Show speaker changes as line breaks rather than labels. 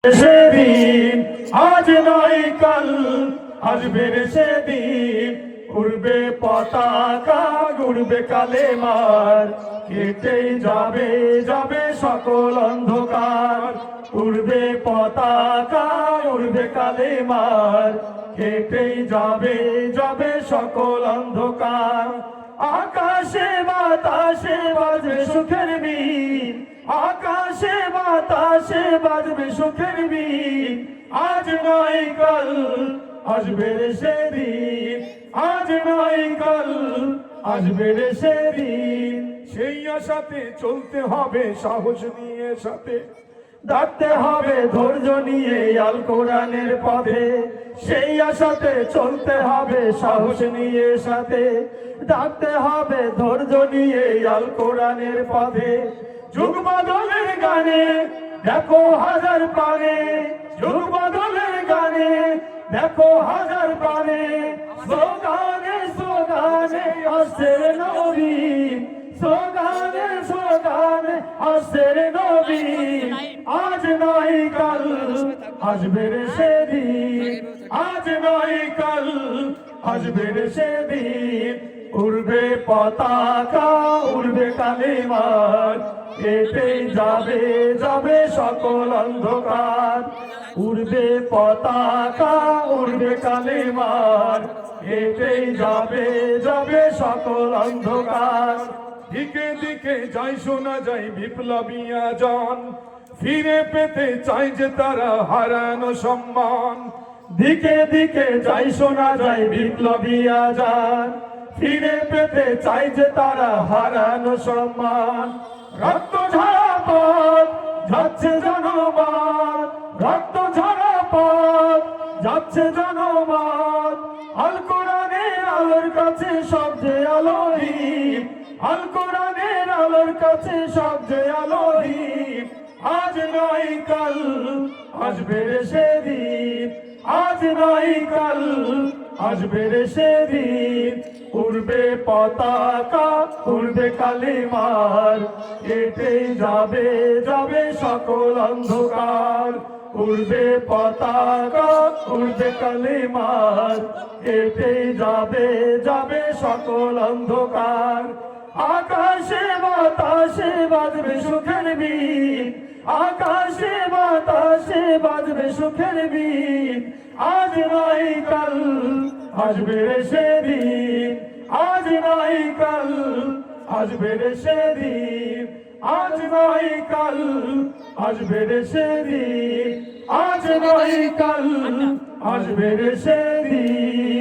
সেদিন আজ নয় কাল আসবে রে সেদিন, উড়বে পতাকা উড়বে কালেমার, কেটেই যাবে যাবে সকল অন্ধকার। উড়বে পতাকা উড়বে কালেমার, কেটেই যাবে যাবে সকল অন্ধকার। আকাশে বাতাসে বাজবে সুখের বীণ, আকাশে বাতাসে বাজবে সুখের বীণ। আজ নয় কাল আসবে রে সেদিন, আজ নয় কাল আসবে রে সেদিন। সেই আশাতে চলতে হবে সাহস নিয়ে সাথে, ডাকতে হবে ধৈর্য নিয়ে আল কোরআনের পথে। সেই আশাতে চলতে হবে সাহস নিয়ে সাথে, ডাকতে হবে ধৈর্য নিয়ে আল কোরআনের পথে। যুগ বদলের গানে দেখো হাজার পানে, যুগ বদলের গানে দেখো হাজার পানে। স্লোগানে স্লোগানে আসছে রে নবী, স্লোগানে স্লোগানে আসছে রে নবী। আজ নয় কাল আসবে রে সেদিন, আজ নয় কাল আসবে রে সেদিন। উড়বে পতাকা উড়বে কালেমার, কেটেই যাবে যাবে সকল অন্ধকার। উড়বে পতাকা উড়বে কালেমার, কেটেই যাবে যাবে সকল অন্ধকার। দিকে দিকে যাই শোনা যায় বিপ্লবী আজান, ফিরে পেতে চাই যে তারা হারানো সম্মান। দিকে দিকে যাই শোনা যায় বিপ্লবী আজান, ফিরে পেতে চাই যে তারা হারানো সম্মান। রক্ত ঝরা পথ যাচ্ছে জনমত, রক্ত ঝরা পথ যাচ্ছে জনমত। আল কোরআনের আলোর কাছে সবচেয়ে আলোহীন, আল কোরআনের আলোর কাছে সবচেয়ে আলোহীন। আজ নয় কাল আসবে রে সেদিন, আজ নয় কাল আসবে রে সেদিন। উড়বে পতাকা উড়বে কালেমার, কেটেই যাবে যাবে সকল অন্ধকার। উড়বে পতাকা উড়বে কালেমার, কেটেই যাবে যাবে সকল অন্ধকার। আকাশে বাতাসে বাজবে সুখের বীণ, আকাশে বাতাসে বাজবে সুখের বীণ। আজ নয় কাল আসবে রে সেদিন, আজ নয় কাল আসবে রে সেদিন। আজ নয় কাল আসবে রে সেদিন, আজ নয় কাল আসবে রে সেদিন।